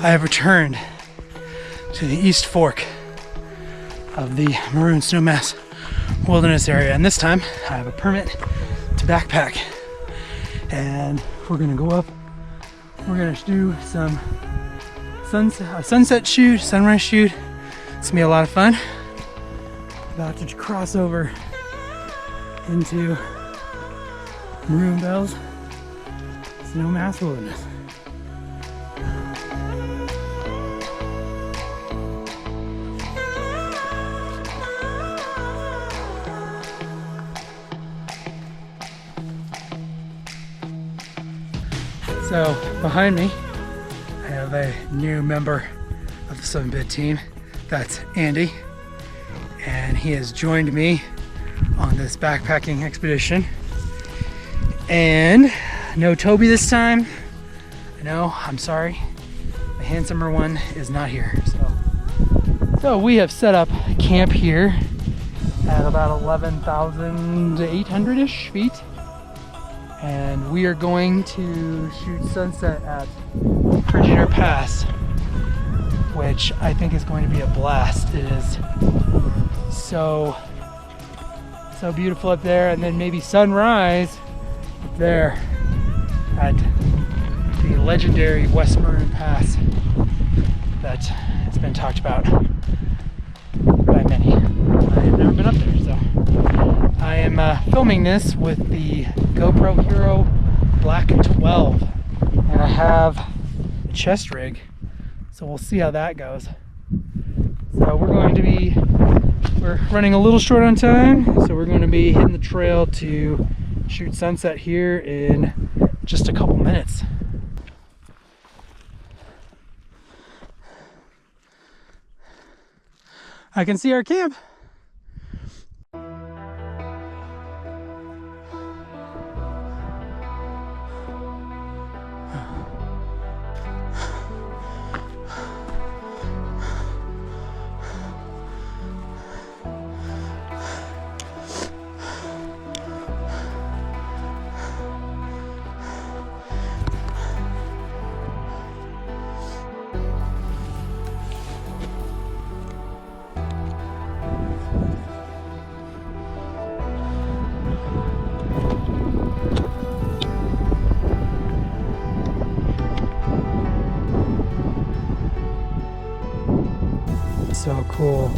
I have returned to the East Fork of the Maroon Snowmass Wilderness area, and this time I have a permit to backpack, and we're gonna go up. We're gonna do some sunset shoot, sunrise shoot. It's gonna be a lot of fun. About to cross over into Maroon Bells Snowmass Wilderness. So behind me, I have a new member of the 7-Bit team. That's Andy, and he has joined me on this backpacking expedition. And no Toby this time. I know, I'm sorry. The handsomer one is not here. So we have set up camp here at about 11,800-ish feet. And we are going to shoot sunset at Frigidor Pass, which I think is going to be a blast. It is so beautiful up there, and then maybe sunrise up there at the legendary West Maroon Pass that has been talked about by many. I have never been up there, so I am filming this with the GoPro Hero Black 12, and I have a chest rig, so we'll see how that goes. So we're running a little short on time, so we're going to be hitting the trail to shoot sunset here in just a couple minutes. I can see our camp. So cool.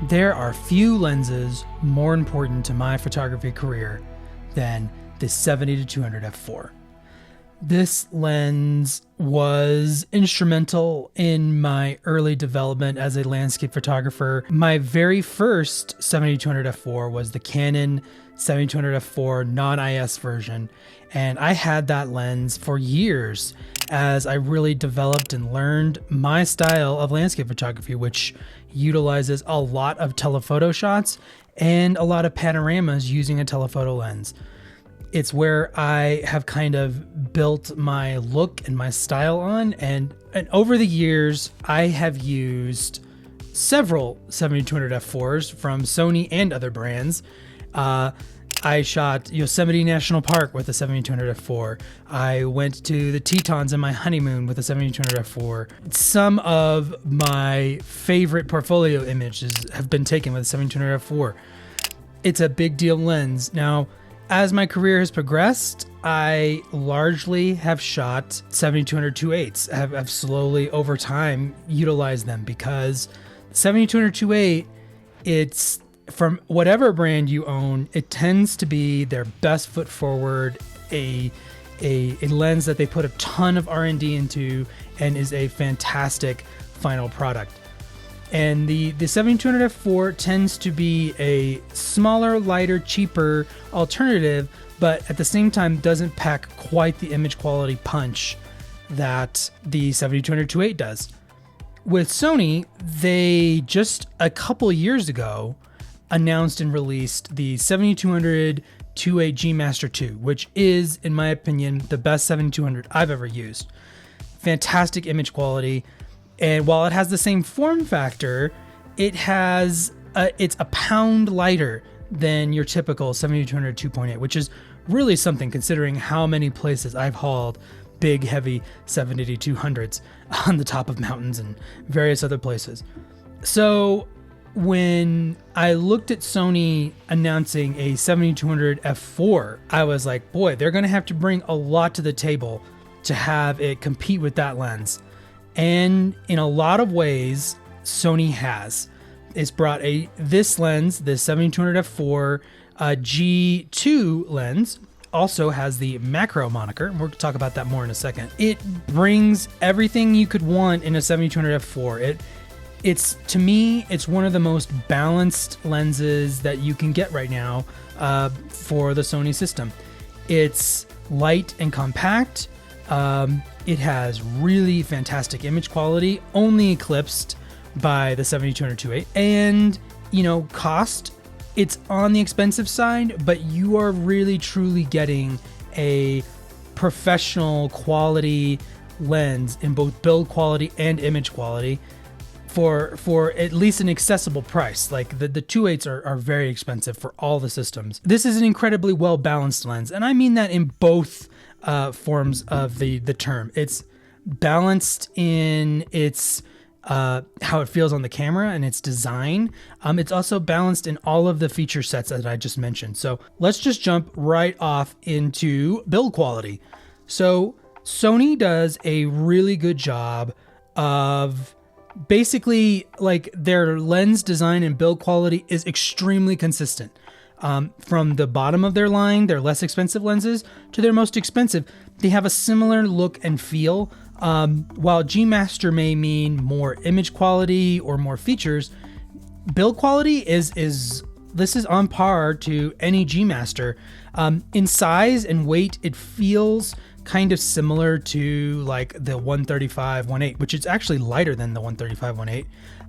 There are few lenses more important to my photography career than the 70-200 f4. This lens was instrumental in my early development as a landscape photographer. My very first 70-200 f4 was the Canon 70-200 f4 non-IS version, and I had that lens for years as I really developed and learned my style of landscape photography, which utilizes a lot of telephoto shots and a lot of panoramas using a telephoto lens. It's where I have kind of built my look and my style on, and over the years I have used several 70-200 f4s from Sony and other brands, I shot Yosemite National Park with a 7200 f4. I went to the Tetons in my honeymoon with a 7200 f4. Some of my favorite portfolio images have been taken with a 7200 f4. It's a big deal lens. Now, as my career has progressed, I largely have shot 7200 2.8s. I've slowly over time utilized them because 7200 2.8, it's from whatever brand you own, it tends to be their best foot forward, a lens that they put a ton of R&D into and is a fantastic final product. And the 7200 f4 tends to be a smaller, lighter, cheaper alternative, but at the same time doesn't pack quite the image quality punch that the 7200 2.8 does. With Sony, they just a couple years ago announced and released the 7200 2.8 G Master 2, which is, in my opinion, the best 7200 I've ever used. Fantastic image quality, and while it has the same form factor, it's a pound lighter than your typical 7200 2.8, which is really something considering how many places I've hauled big, heavy 780-200s on the top of mountains and various other places. So when I looked at Sony announcing a 7200 f4, I was like, boy, they're going to have to bring a lot to the table to have it compete with that lens. And in a lot of ways, Sony has. It's brought this lens, the 7200 f4 G2 lens, also has the macro moniker, and we're going to talk about that more in a second. It brings everything you could want in a 7200 f4. To me, it's one of the most balanced lenses that you can get right now for the Sony system. It's light and compact. It has really fantastic image quality, only eclipsed by the 7200 2.8. And, cost, it's on the expensive side, but you are really truly getting a professional quality lens in both build quality and image quality for at least an accessible price. Like the 2.8s are very expensive for all the systems. This is an incredibly well balanced lens, and I mean that in both forms of the term. It's balanced in its how it feels on the camera and its design. It's also balanced in all of the feature sets that I just mentioned. So let's just jump right off into build quality. So Sony does a really good job of basically, like, their lens design and build quality is extremely consistent. From the bottom of their line, their less expensive lenses, to their most expensive, they have a similar look and feel. While G Master may mean more image quality or more features, build quality is on par to any G Master. In size and weight, it feels kind of similar to like the 135 1.8, which is actually lighter than the 135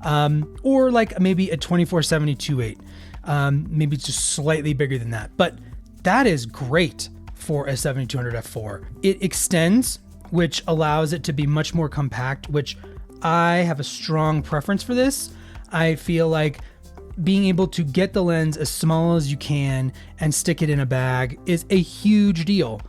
1.8, or like maybe a 2470 2.8. Maybe it's just slightly bigger than that, but that is great for a 7200 f4. It extends, which allows it to be much more compact, which I have a strong preference for this. I feel like being able to get the lens as small as you can and stick it in a bag is a huge deal.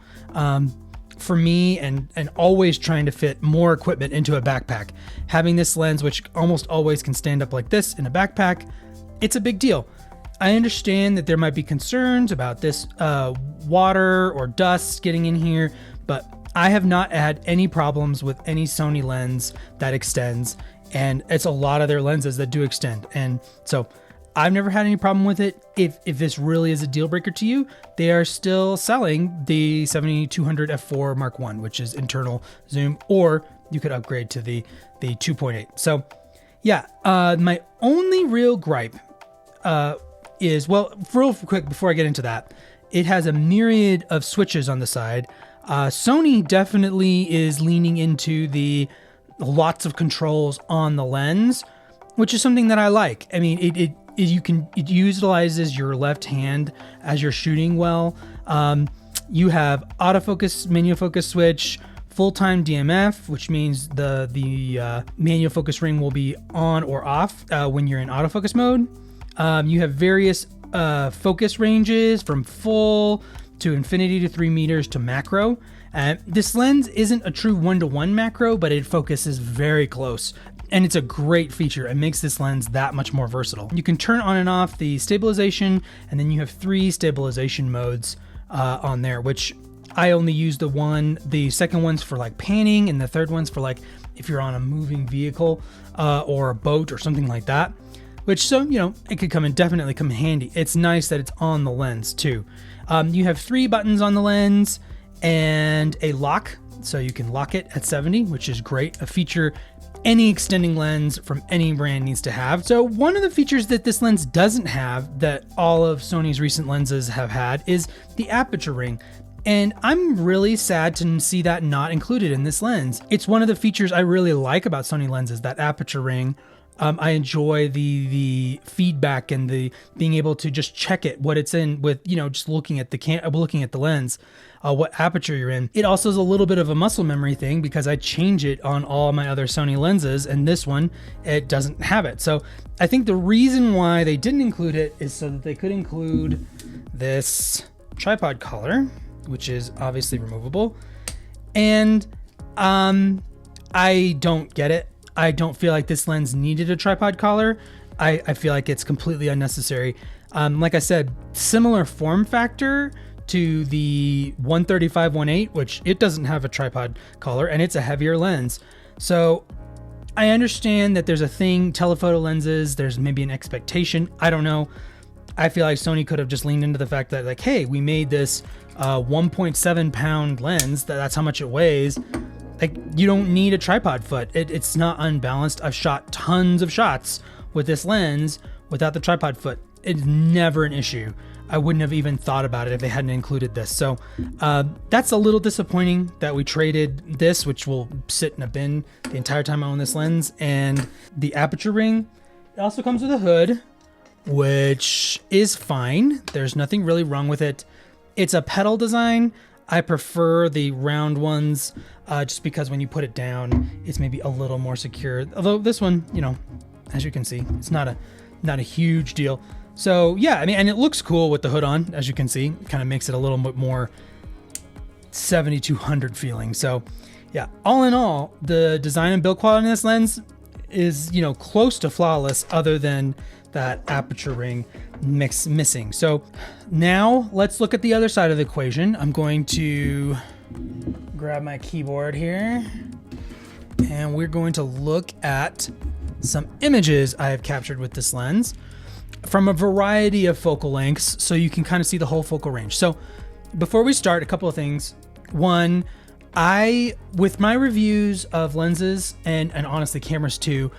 For me, and always trying to fit more equipment into a backpack. Having this lens, which almost always can stand up like this in a backpack, it's a big deal. I understand that there might be concerns about this water or dust getting in here, but I have not had any problems with any Sony lens that extends, and it's a lot of their lenses that do extend. And so I've never had any problem with it. If this really is a deal breaker to you, they are still selling the 7200 f4 Mark 1, which is internal zoom, or you could upgrade to the 2.8. So yeah, my only real gripe is, well, real quick before I get into that, it has a myriad of switches on the side. Sony definitely is leaning into the lots of controls on the lens, which is something that I like. I mean, it utilizes your left hand as you're shooting well. You have autofocus, manual focus switch, full-time DMF, which means the manual focus ring will be on or off when you're in autofocus mode. You have various focus ranges from full to infinity to 3 meters to macro. This lens isn't a true 1-to-1 macro, but it focuses very close. And it's a great feature. It makes this lens that much more versatile. You can turn on and off the stabilization, and then you have 3 stabilization modes on there, which I only use the second one's for like panning, and the third one's for like if you're on a moving vehicle or a boat or something like that. Which, so, you know, it could definitely come in handy. It's nice that it's on the lens too. You have 3 buttons on the lens and a lock, so you can lock it at 70, which is great. A feature any extending lens from any brand needs to have. So one of the features that this lens doesn't have that all of Sony's recent lenses have had is the aperture ring. And I'm really sad to see that not included in this lens. It's one of the features I really like about Sony lenses, that aperture ring. I enjoy the feedback and the being able to just check it, what it's in with, you know, just looking at the lens, what aperture you're in. It also is a little bit of a muscle memory thing because I change it on all my other Sony lenses, and this one, it doesn't have it. So I think the reason why they didn't include it is so that they could include this tripod collar, which is obviously removable. And I don't get it. I don't feel like this lens needed a tripod collar. I feel like it's completely unnecessary. Like I said, similar form factor to the 135-1.8, which it doesn't have a tripod collar and it's a heavier lens. So I understand that there's a thing, telephoto lenses, there's maybe an expectation. I don't know. I feel like Sony could have just leaned into the fact that like, hey, we made this 1.7 pound lens, that's how much it weighs. Like, you don't need a tripod foot. It's not unbalanced. I've shot tons of shots with this lens without the tripod foot. It's never an issue. I wouldn't have even thought about it if they hadn't included this. So that's a little disappointing that we traded this, which will sit in a bin the entire time I own this lens, and the aperture ring. It also comes with a hood, which is fine. There's nothing really wrong with it. It's a pedal design. I prefer the round ones just because when you put it down, it's maybe a little more secure. Although this one, you know, as you can see, it's not a huge deal. So yeah, I mean, and it looks cool with the hood on, as you can see. It kind of makes it a little bit more 7200 feeling. So yeah, all in all, the design and build quality in this lens is, you know, close to flawless, other than that aperture ring missing. So now let's look at the other side of the equation. I'm going to grab my keyboard here and we're going to look at some images I have captured with this lens from a variety of focal lengths, so you can kind of see the whole focal range. So before we start, a couple of things. One, with my reviews of lenses and honestly cameras too,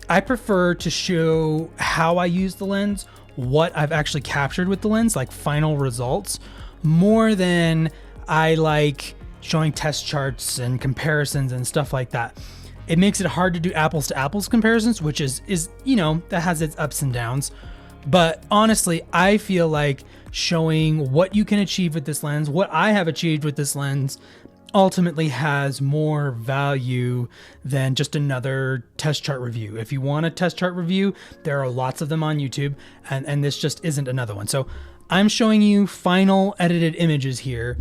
I prefer to show how I use the lens, what I've actually captured with the lens, like final results, more than I like showing test charts and comparisons and stuff like that. It makes it hard to do apples to apples comparisons, which is, you know, that has its ups and downs. But honestly, I feel like showing what you can achieve with this lens, what I have achieved with this lens, ultimately has more value than just another test chart review. If you want a test chart review, there are lots of them on YouTube, and this just isn't another one. So I'm showing you final edited images here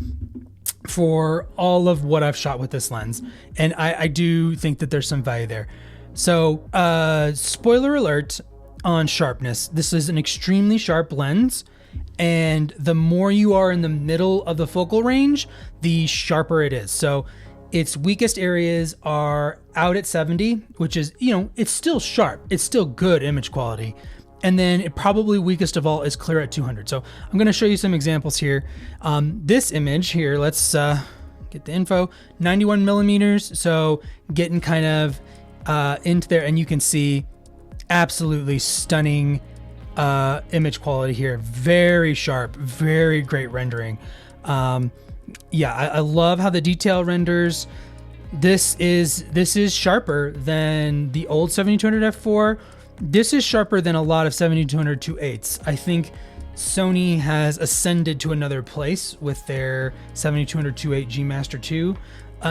for all of what I've shot with this lens, and I do think that there's some value there. So spoiler alert on sharpness. This is an extremely sharp lens, and the more you are in the middle of the focal range, the sharper it is. So its weakest areas are out at 70, which is, you know, it's still sharp. It's still good image quality. And then it probably weakest of all is clear at 200. So I'm going to show you some examples here. This image here, let's get the info, 91 millimeters. So getting kind of into there, and you can see absolutely stunning image quality here. Very sharp, very great rendering. Yeah, I love how the detail renders. This is sharper than the old 7200 f4. This is sharper than a lot of 7200 2.8s. I think Sony has ascended to another place with their 7200 2.8 G Master 2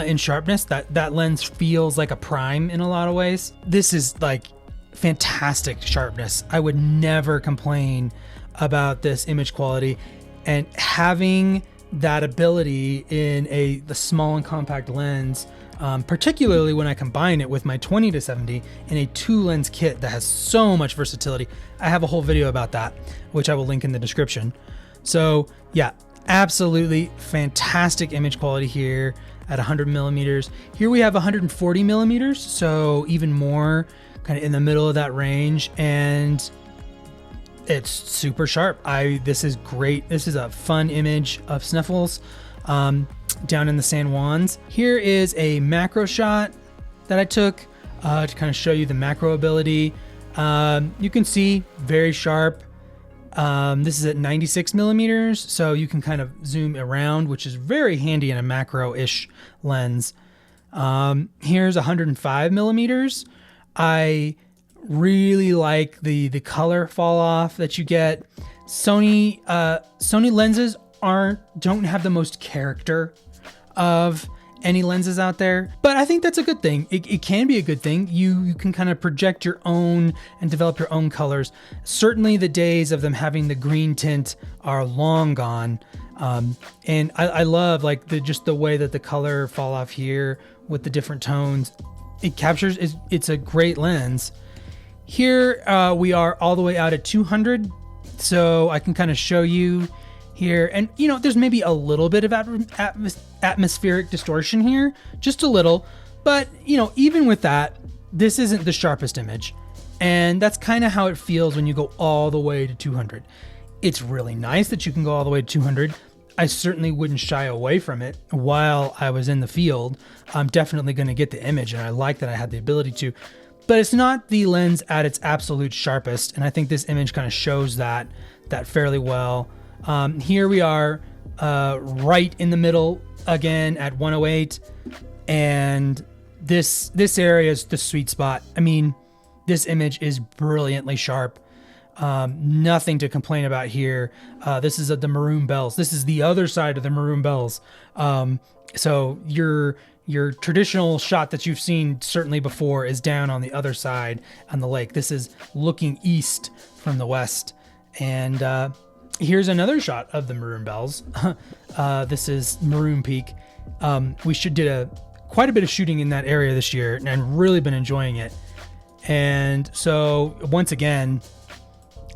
in sharpness. That lens feels like a prime in a lot of ways. This is like fantastic sharpness. I would never complain about this image quality, and having that ability in the small and compact lens, particularly when I combine it with my 20-70 in a 2-lens kit that has so much versatility. I have a whole video about that, which I will link in the description. So yeah, absolutely fantastic image quality here at 100 millimeters. Here we have 140 millimeters, so even more kind of in the middle of that range, and it's super sharp. This is great. This is a fun image of Sniffles down in the San Juans. Here is a macro shot that I took to kind of show you the macro ability. You can see very sharp. This is at 96 millimeters, so you can kind of zoom around, which is very handy in a macro-ish lens. Here's 105 millimeters. I really like the color fall off that you get. Sony lenses don't have the most character of any lenses out there, but I think that's a good thing. It can be a good thing. You can kind of project your own and develop your own colors. Certainly the days of them having the green tint are long gone. And I love like just the way that the color fall off here with the different tones. It captures, it's a great lens. Here we are all the way out at 200. So I can kind of show you here, and you know, there's maybe a little bit of atmospheric distortion here, just a little, but you know, even with that, this isn't the sharpest image, and that's kind of how it feels when you go all the way to 200. It's really nice that you can go all the way to 200. I certainly wouldn't shy away from it while I was in the field. I'm definitely going to get the image, and I like that I had the ability to, but it's not the lens at its absolute sharpest, and I think this image kind of shows that fairly well. Here we are right in the middle again at 108, and this area is the sweet spot. I mean, this image is brilliantly sharp. Nothing to complain about here. This is the maroon bells. This is the other side of the maroon bells. So your traditional shot that you've seen certainly before is down on the other side on the lake. This is looking east from the west, and here's another shot of the maroon bells. This is Maroon Peak. We did quite a bit of shooting in that area this year and really been enjoying it. And so once again,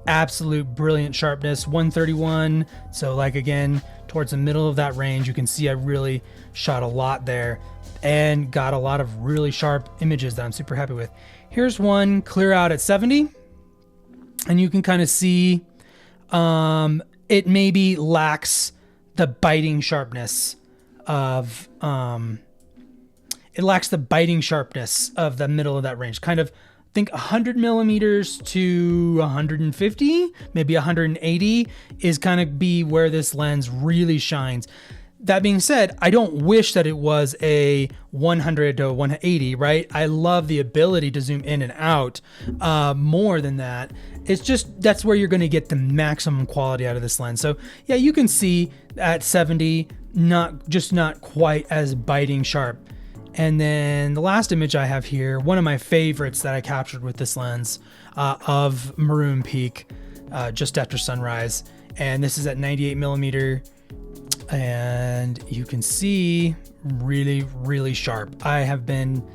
absolute brilliant sharpness, 131. So like again, towards the middle of that range, you can see I really shot a lot there and got a lot of really sharp images that I'm super happy with. Here's one clear out at 70, and you can kind of see it maybe lacks the biting sharpness of the middle of that range. Kind of think 100 millimeters to 150, maybe 180 is kind of be where this lens really shines. That being said, I don't wish that it was a 100 to 180, right? I love the ability to zoom in and out more than that. It's just, that's where you're going to get the maximum quality out of this lens. So yeah, you can see at 70, not quite as biting sharp. And then the last image I have here, one of my favorites that I captured with this lens of Maroon Peak just after sunrise. And this is at 98 millimeter. And you can see really, really sharp. I have been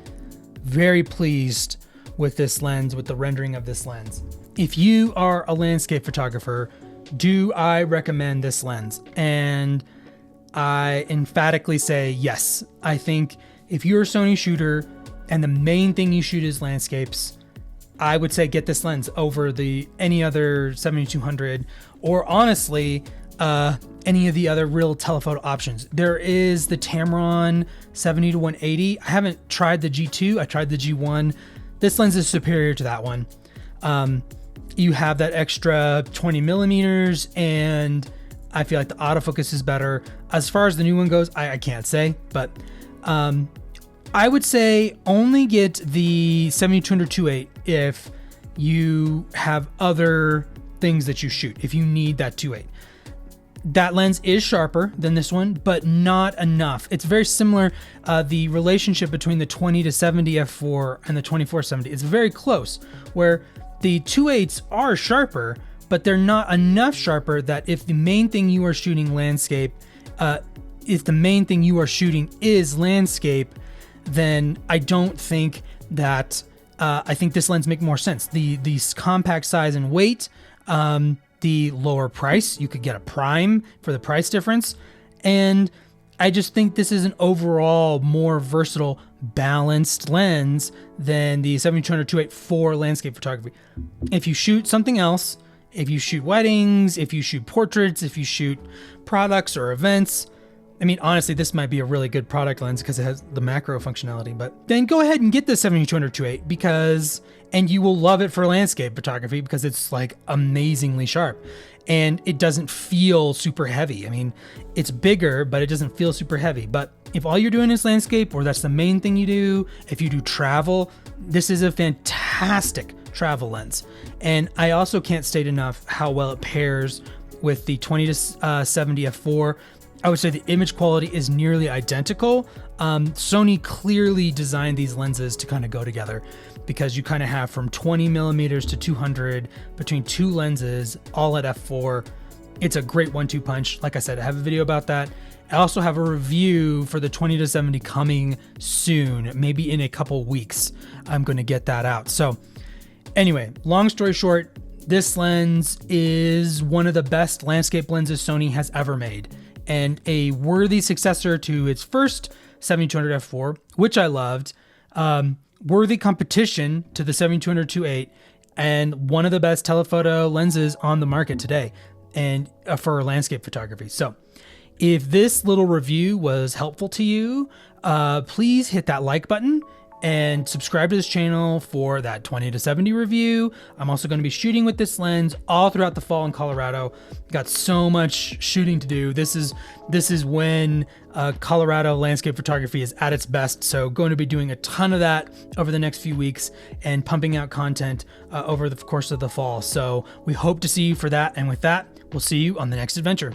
very pleased with this lens, with the rendering of this lens. If you are a landscape photographer, do I recommend this lens? And I emphatically say yes. I think if you're a Sony shooter and the main thing you shoot is landscapes, I would say get this lens over any other 7200, or honestly, any of the other real telephoto options. There is the Tamron 70 to 180. I haven't tried the G2. I tried the G1. This lens is superior to that one. You have that extra 20 millimeters, and I feel like the autofocus is better. As far as the new one goes, I can't say, but I would say only get the 7200 2.8 if you have other things that you shoot, if you need that 2.8. That lens is sharper than this one, but not enough. It's very similar. The relationship between the 20 to 70 f4 and the 24-70 is very close, where the 2.8s are sharper, but they're not enough sharper that if the main thing you are shooting landscape, if the main thing you are shooting is landscape, then I don't think that, I think this lens make more sense. The compact size and weight, the lower price, you could get a prime for the price difference. And I just think this is an overall more versatile, balanced lens than the 7200 2.8 for landscape photography. If you shoot something else, if you shoot weddings, if you shoot portraits, if you shoot products or events, I mean, honestly, this might be a really good product lens because it has the macro functionality, but then go ahead and get the 7200 2.8 because, and you will love it for landscape photography because it's like amazingly sharp and it doesn't feel super heavy. I mean, it's bigger, but it doesn't feel super heavy. But if all you're doing is landscape, or that's the main thing you do, if you do travel, this is a fantastic travel lens. And I also can't state enough how well it pairs with the 20 to 70 f4. I would say the image quality is nearly identical. Sony clearly designed these lenses to kind of go together because you kind of have from 20 millimeters to 200 between two lenses, all at f4. It's a great 1-2 punch. Like I said, I have a video about that. I also have a review for the 20 to 70 coming soon, maybe in a couple weeks. I'm going to get that out. So anyway, long story short, this lens is one of the best landscape lenses Sony has ever made, and a worthy successor to its first 7200 f4, which I loved, worthy competition to the 7200 2.8, and one of the best telephoto lenses on the market today, and for landscape photography. So if this little review was helpful to you, please hit that like button and subscribe to this channel for that 20 to 70 review. I'm also going to be shooting with this lens all throughout the fall in Colorado. Got so much shooting to do. This is when Colorado landscape photography is at its best. So going to be doing a ton of that over the next few weeks and pumping out content over the course of the fall. So we hope to see you for that. And with that, we'll see you on the next adventure.